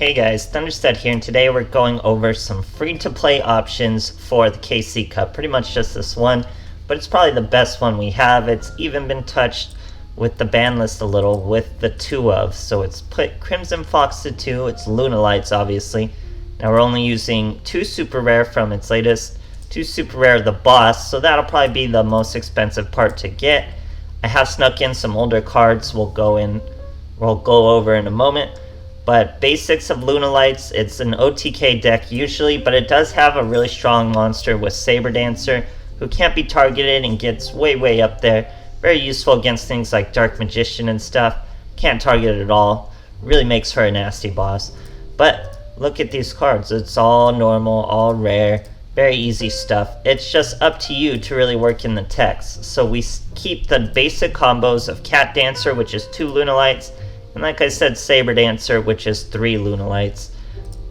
Hey guys, THUNDERSTUD here, and today we're going over some free-to-play options for the KC Cup. Pretty much just this one, but it's probably the best one we have. It's even been touched with the ban list a little with the 2 of. So it's put Crimson Fox to 2, it's Luna Lights obviously. Now we're only using 2 super rare from its latest, 2 super rare the boss, so that'll probably be the most expensive part to get. I have snuck in some older cards we'll go over in a moment. But basics of Luna Lights, it's an OTK deck usually, but it does have a really strong monster with Saber Dancer, who can't be targeted and gets way up there. Very useful against things like Dark Magician and stuff. Can't target it at all. Really makes her a nasty boss. But look at these cards. It's all normal, all rare, very easy stuff. It's just up to you to really work in the text. So we keep the basic combos of Cat Dancer, which is 2 Luna Lights, and like I said, Saber Dancer, which is 3 Luna Lights.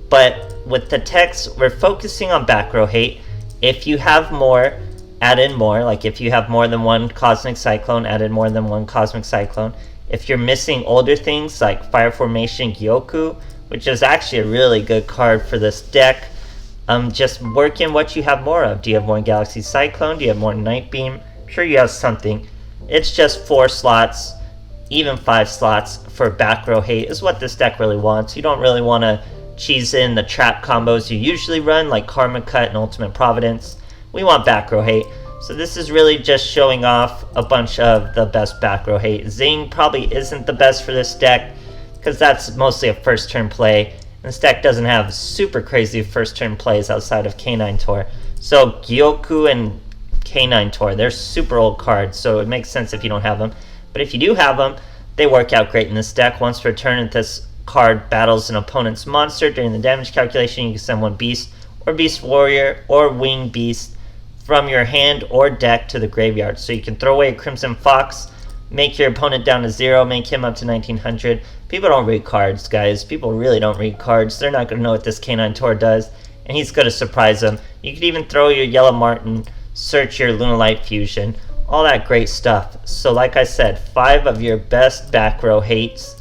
But with the text, we're focusing on back row hate. If you have more, add in more. Like if you have more than 1 Cosmic Cyclone, add in more than 1 Cosmic Cyclone. If you're missing older things like Fire Formation Gyoku, which is actually a really good card for this deck, just work in what you have more of. Do you have more Galaxy Cyclone? Do you have more Night Beam? I'm sure you have something. It's just 4 slots, even 5 slots for back row hate is what this deck really wants. You don't really want to cheese in the trap combos you usually run like Karma Cut and Ultimate Providence. We want back row hate. So this is really just showing off a bunch of the best back row hate. Zing probably isn't the best for this deck because that's mostly a first turn play. This deck doesn't have super crazy first turn plays outside of K9 Tor. So Gyoku and K9 Tor, they're super old cards, so it makes sense if you don't have them. But if you do have them, they work out great in this deck. Once per turn, if this card battles an opponent's monster during the damage calculation, you can send 1 Beast or Beast Warrior or Wing Beast from your hand or deck to the graveyard. So you can throw away a Crimson Fox, make your opponent down to 0, make him up to 1900. People don't read cards, guys. People really don't read cards. They're not going to know what this K9 Tor does, and he's going to surprise them. You could even throw your Yellow Martin, search your Luna Light Fusion, all that great stuff. So like I said, 5 of your best back row hates.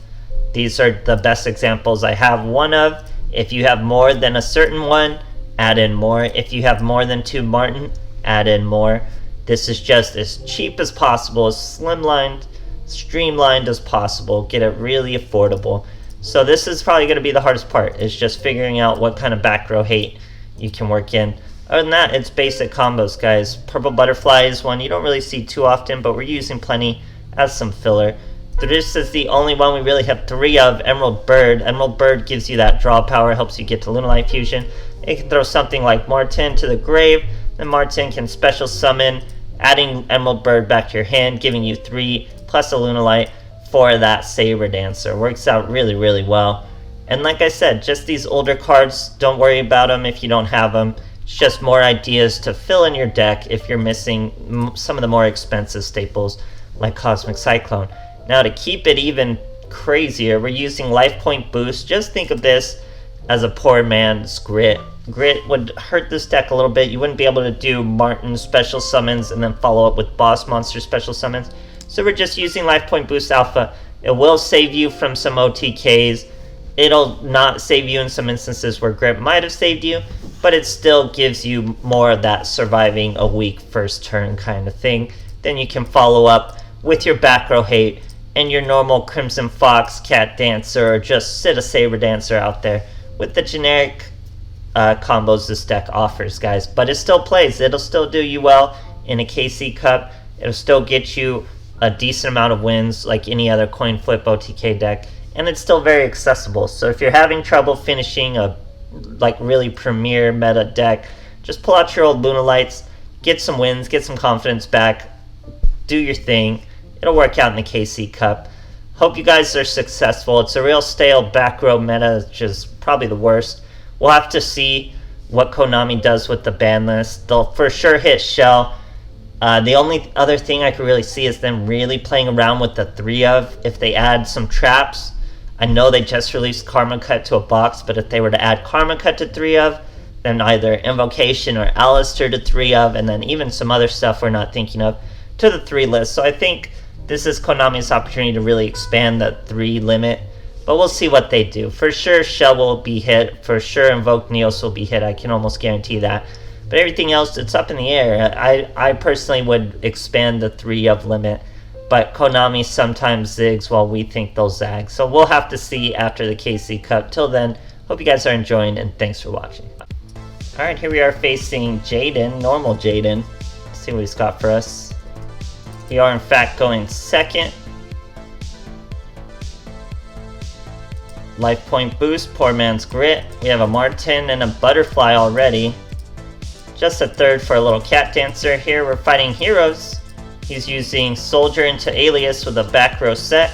These are the best examples I have one of. If you have more than a certain one, add in more. If you have more than 2 Martin, add in more. This is just as cheap as possible, as slimlined, streamlined as possible. Get it really affordable. So this is probably going to be the hardest part, is just figuring out what kind of back row hate you can work in. Other than that, it's basic combos, guys. Purple Butterfly is one you don't really see too often, but we're using plenty as some filler. This is the only one we really have 3 of, Emerald Bird. Emerald Bird gives you that draw power, helps you get to Luna Light Fusion. You can throw something like Martin to the grave, then Martin can special summon, adding Emerald Bird back to your hand, giving you 3 plus a Luna Light for that Saber Dancer. Works out really well. And like I said, just these older cards, don't worry about them if you don't have them. It's just more ideas to fill in your deck if you're missing some of the more expensive staples like Cosmic Cyclone. Now to keep it even crazier, we're using Life Point Boost. Just think of this as a poor man's Grit. Grit would hurt this deck a little bit. You wouldn't be able to do Martin special summons and then follow up with Boss Monster special summons. So we're just using Life Point Boost Alpha. It will save you from some OTKs. It'll not save you in some instances where Grit might have saved you, but it still gives you more of that surviving a weak first turn kind of thing. Then you can follow up with your back row hate and your normal Crimson Fox, Cat Dancer, or just sit a Saber Dancer out there with the generic combos this deck offers, guys. But it still plays. It'll still do you well in a KC Cup. It'll still get you a decent amount of wins like any other coin flip OTK deck, and it's still very accessible. So if you're having trouble finishing a really premier meta deck, just pull out your old Luna Lights, get some wins, get some confidence back, do your thing. It'll work out in the KC Cup. Hope you guys are successful. It's a real stale back row meta, which is probably the worst. We'll have to see what Konami does with the ban list. They'll for sure hit Shell. The only other thing I could really see is them really playing around with the 3 of. If they add some traps, I know they just released Karma Cut to a box, but if they were to add Karma Cut to 3 of, then either Invocation or Alistair to 3 of, and then even some other stuff we're not thinking of to the 3 list. So I think this is Konami's opportunity to really expand that 3 limit. But we'll see what they do. For sure, Shell will be hit. For sure, Invoke Neos will be hit. I can almost guarantee that. But everything else, it's up in the air. I personally would expand the 3 of limit. But Konami sometimes zigs while we think they'll zag. So we'll have to see after the KC Cup. Till then, hope you guys are enjoying and thanks for watching. Alright, here we are facing Jaden, normal Jaden. Let's see what he's got for us. We are in fact going second. Life point boost, poor man's grit. We have a Martin and a butterfly already. Just a third for a little cat dancer. Here we're fighting heroes. He's using soldier into alias with a back row set.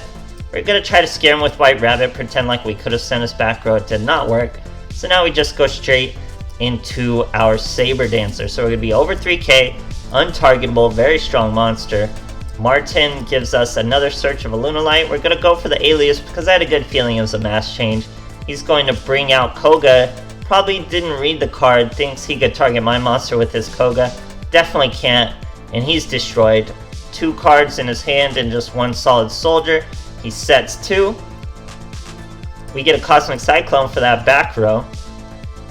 We're gonna try to scare him with white rabbit, pretend like we could have sent his back row. It did not work. So now we just go straight into our saber dancer. So we're gonna be over 3k, untargetable, very strong monster. Martin gives us another search of a Lunalight. We're gonna go for the alias because I had a good feeling it was a mass change. He's going to bring out Koga. Probably didn't read the card, thinks he could target my monster with his Koga. Definitely can't, and he's destroyed. 2 cards in his hand and just 1 solid soldier. He sets 2. We get a Cosmic Cyclone for that back row.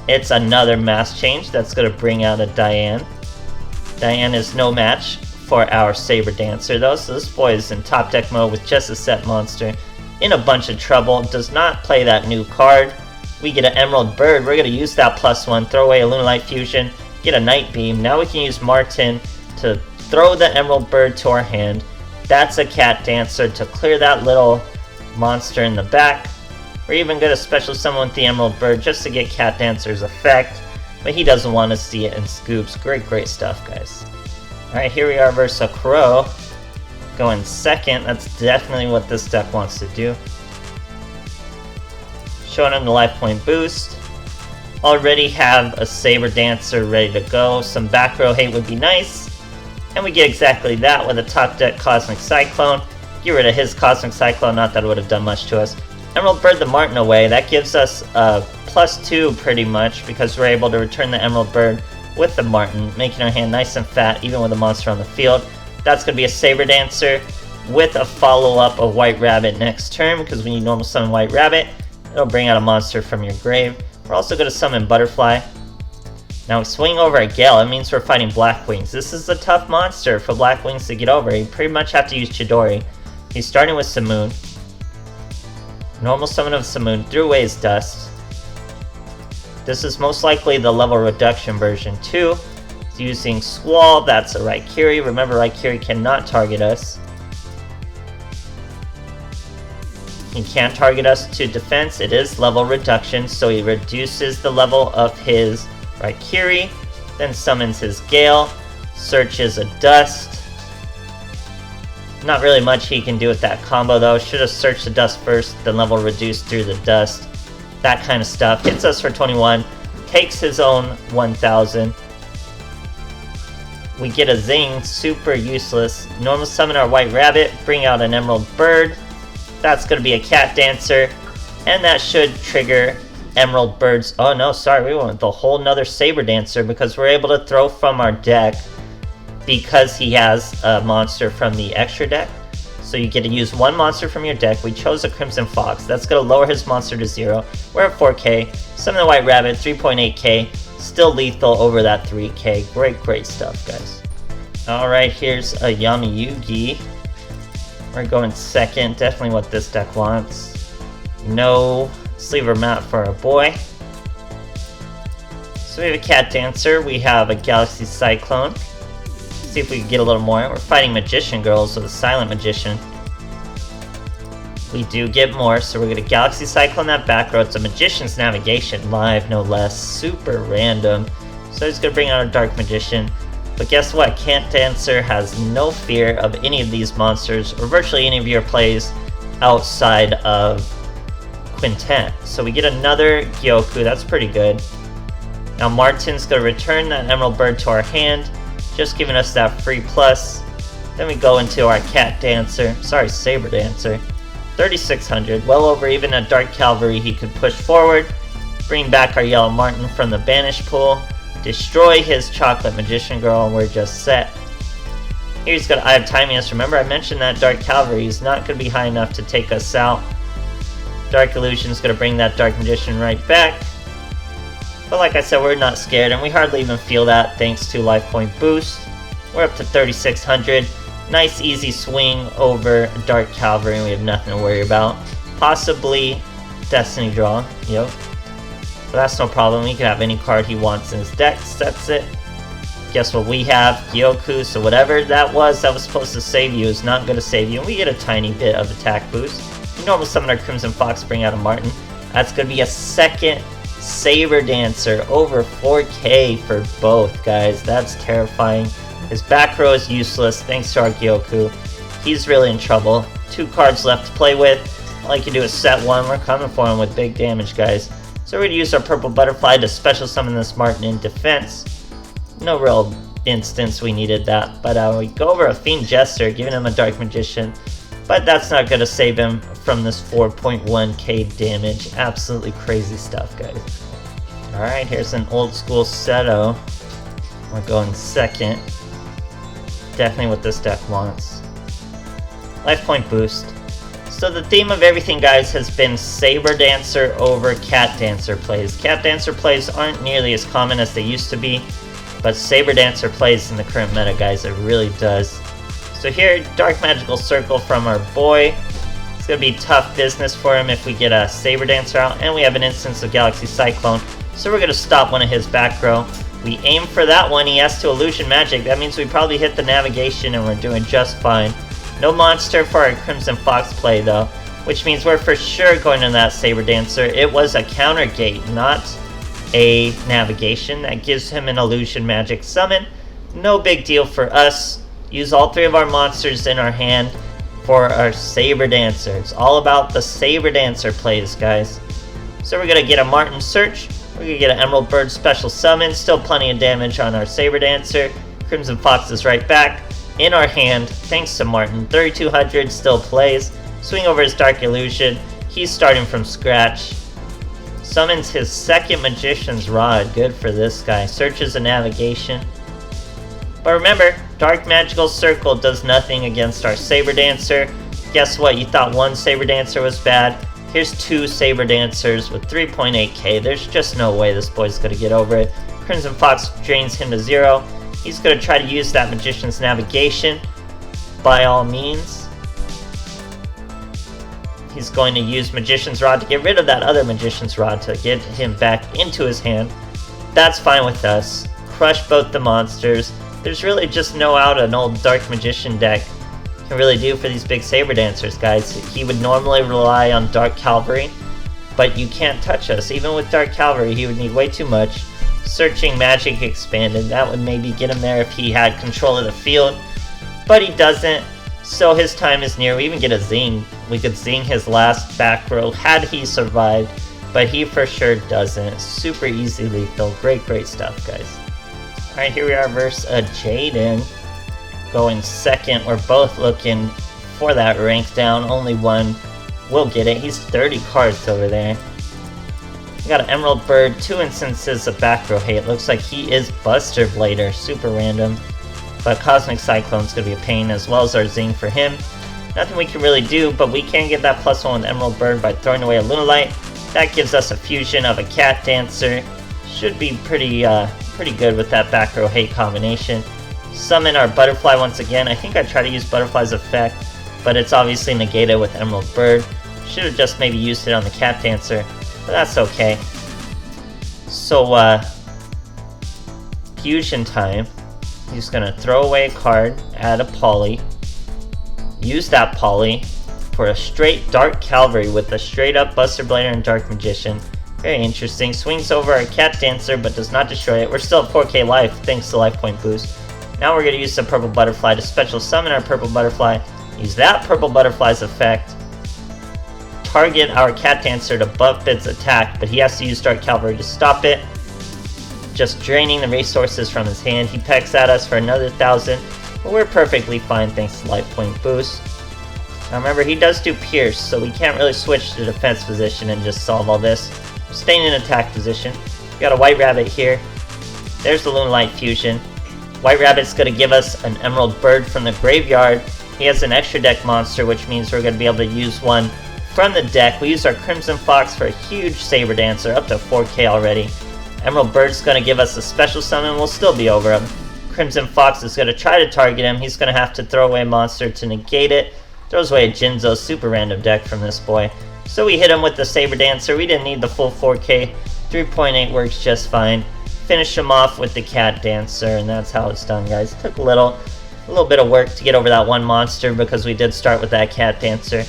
It's another mass change that's gonna bring out a Diane. Diane is no match for our Saber Dancer though, so this boy is in top deck mode with just a set monster. In a bunch of trouble, does not play that new card. We get an Emerald Bird, we're going to use that +1, throw away a Lunalight Fusion, get a Night Beam. Now we can use Martin to throw the Emerald Bird to our hand. That's a Cat Dancer to clear that little monster in the back. We're even going to special summon with the Emerald Bird just to get Cat Dancer's effect, but he doesn't want to see it in scoops. Great stuff, guys. Alright, here we are versus a Crow. Going second, that's definitely what this deck wants to do. Showing him the life point boost. Already have a Saber Dancer ready to go. Some back row hate would be nice. And we get exactly that with a top deck Cosmic Cyclone. Get rid of his Cosmic Cyclone, not that it would have done much to us. Emerald Bird the Martin away, that gives us a +2 pretty much because we're able to return the Emerald Bird with the Martin, making our hand nice and fat even with a monster on the field. That's going to be a Saber Dancer with a follow-up of White Rabbit next turn because we need normal summon White Rabbit. It'll bring out a monster from your grave. We're also going to summon Butterfly. Now we swing over a Gale, it means we're fighting Black Wings. This is a tough monster for Black Wings to get over. You pretty much have to use Chidori. He's starting with Simoon. Normal summon of Simoon, threw away his Dust. This is most likely the level reduction version 2. It's using Squall, that's a Raikiri. Remember, Raikiri cannot target us. He can't target us to defense, it is level reduction, so he reduces the level of his Raikiri, then summons his Gale, searches a Dust. Not really much he can do with that combo though. Should have searched the Dust first, then level reduced through the Dust. That kind of stuff. Hits us for 21, takes his own 1000. We get a Zing, super useless. Normal summon our White Rabbit, bring out an Emerald Bird. That's going to be a Cat Dancer, and that should trigger Emerald Bird's... Oh no, sorry, we went with a whole nother Saber Dancer because we're able to throw from our deck because he has a monster from the extra deck. So you get to use 1 monster from your deck. We chose a Crimson Fox. That's going to lower his monster to 0. We're at 4k. Summon the White Rabbit, 3.8k. Still lethal over that 3k. Great stuff, guys. Alright, here's a Yami Yugi. We're going second. Definitely what this deck wants. No sleever map for our boy. So we have a Cat Dancer. We have a Galaxy Cyclone. See if we can get a little more. We're fighting Magician Girls with a Silent Magician. We do get more, so we're going to Galaxy Cyclone that back row. It's a Magician's Navigation live, no less. Super random. So he's going to bring out a Dark Magician. But guess what? Cat Dancer has no fear of any of these monsters, or virtually any of your plays outside of Quintet. So we get another Gyoku, that's pretty good. Now Martin's going to return that Emerald Bird to our hand, just giving us that free plus. Then we go into our Cat Dancer, sorry, Saber Dancer. 3600, well over even a Dark Cavalry he could push forward. Bring back our Yellow Martin from the Banish Pool. Destroy his Chocolate Magician Girl, and we're just set. Here he's got Eye of Timeliness. Remember I mentioned that Dark Cavalry is not going to be high enough to take us out. Dark Illusion is going to bring that Dark Magician right back. But like I said, we're not scared, and we hardly even feel that thanks to Life Point Boost. We're up to 3,600. Nice easy swing over Dark Cavalry, and we have nothing to worry about. Possibly Destiny Draw, yep. But that's no problem, he can have any card he wants in his deck, that's it. Guess what we have? Gyoku, so whatever that was supposed to save you is not going to save you, and we get a tiny bit of attack boost. We normal summon our Crimson Fox, bring out a Martin. That's going to be a second Saber Dancer, over 4k for both, guys. That's terrifying. His back row is useless thanks to our Gyoku. He's really in trouble. 2 cards left to play with. All I can do is set 1. We're coming for him with big damage, guys. So we're going to use our Purple Butterfly to special summon this Martin in defense. No real instance we needed that, but we go over a Fiend Jester, giving him a Dark Magician. But that's not going to save him from this 4.1k damage. Absolutely crazy stuff, guys. Alright, here's an old school Seto. We're going second. Definitely what this deck wants. Life Point Boost. So the theme of everything, guys, has been Saber Dancer over Cat Dancer plays. Cat Dancer plays aren't nearly as common as they used to be, but Saber Dancer plays in the current meta, guys, it really does. So here, Dark Magical Circle from our boy. It's going to be tough business for him if we get a Saber Dancer out, and we have an instance of Galaxy Cyclone, so we're going to stop one of his back row. We aim for that one, he has to Illusion Magic, that means we probably hit the navigation and we're doing just fine. No monster for our Crimson Fox play though, which means we're for sure going to that Saber Dancer. It was a counter gate, not a navigation. That gives him an Illusion Magic summon. No big deal for us. Use all 3 of our monsters in our hand for our Saber Dancer. It's all about the Saber Dancer plays, guys. So we're going to get a Martin Search. We're going to get an Emerald Bird special summon. Still plenty of damage on our Saber Dancer. Crimson Fox is right back in our hand, thanks to Martin. 3,200 still plays. Swing over his Dark Illusion. He's starting from scratch. Summons his second Magician's Rod. Good for this guy. Searches a navigation. But remember, Dark Magical Circle does nothing against our Saber Dancer. Guess what? You thought one Saber Dancer was bad? Here's 2 Saber Dancers with 3.8k. There's just no way this boy's going to get over it. Crimson Fox drains him to 0. He's going to try to use that Magician's Navigation. By all means. He's going to use Magician's Rod to get rid of that other Magician's Rod to get him back into his hand. That's fine with us. Crush both the monsters. There's really just no out an old Dark Magician deck can really do for these big Saber Dancers, guys. He would normally rely on Dark Cavalry, but you can't touch us. Even with Dark Cavalry, he would need way too much. Searching Magic Expanded, that would maybe get him there if he had control of the field, but he doesn't, so his time is near. We even get a Zing. We could Zing his last back row had he survived, but he for sure doesn't. Super easy lethal. Great stuff, guys. Alright, here we are versus a Jaden. Going second. We're both looking for that rank down. Only one will get it. He's 30 cards over there. We got an Emerald Bird, 2 instances of back row hate. Looks like he is Buster Blader. Super random. But Cosmic Cyclone's going to be a pain, as well as our Zing for him. Nothing we can really do, but we can get that +1 with Emerald Bird by throwing away a Lunalight. That gives us a fusion of a Cat Dancer. Should be pretty good with that back row hate combination. Summon our Butterfly once again. I think I tried to use Butterfly's effect, but it's obviously negated with Emerald Bird. Should have just maybe used it on the Cat Dancer, but that's okay. So, fusion time. He's gonna throw away a card, add a Poly, use that Poly for a straight Dark Cavalry with a straight up Buster Blader and Dark Magician. Very interesting. Swings over our Cat Dancer but does not destroy it. We're still at 4k life thanks to Life Point Boost. Now we're going to use the Purple Butterfly to special summon our Purple Butterfly. Use that Purple Butterfly's effect. Target our Cat Dancer to buff its attack, but he has to use Dark Cavalry to stop it. Just draining the resources from his hand. He pecks at us for another 1,000, but we're perfectly fine thanks to Life Point Boost. Now remember, he does do Pierce, so we can't really switch to defense position and just solve all this. We're staying in attack position. We got a White Rabbit here. There's the Lunalight Fusion. White Rabbit's going to give us an Emerald Bird from the graveyard. He has an extra deck monster, which means we're going to be able to use one From the deck, we used our Crimson Fox for a huge Saber Dancer, up to 4k already. Emerald Bird's going to give us a special summon, we'll still be over him. Crimson Fox is going to try to target him, he's going to have to throw away a monster to negate it. Throws away a Jinzo, super random deck from this boy. So we hit him with the Saber Dancer, we didn't need the full 4k, 3.8 works just fine. Finish him off with the Cat Dancer, and that's how it's done, guys. It took a little bit of work to get over that one monster because we did start with that Cat Dancer.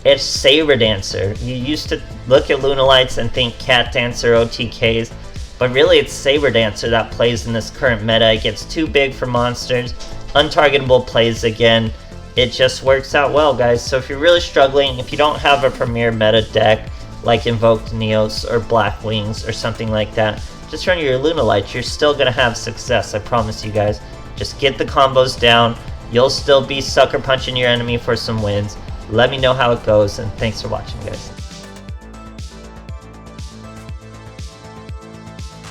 It's Saber Dancer. You used to look at Lunalights and think Cat Dancer OTKs, but really it's Saber Dancer that plays in this current meta. It gets too big for monsters, untargetable plays again. It just works out well, guys. So if you're really struggling, if you don't have a premier meta deck like Invoked Neos or Black Wings or something like that, just run your Lunalights. You're still going to have success, I promise you guys. Just get the combos down. You'll still be sucker punching your enemy for some wins. Let me know how it goes, and thanks for watching, guys.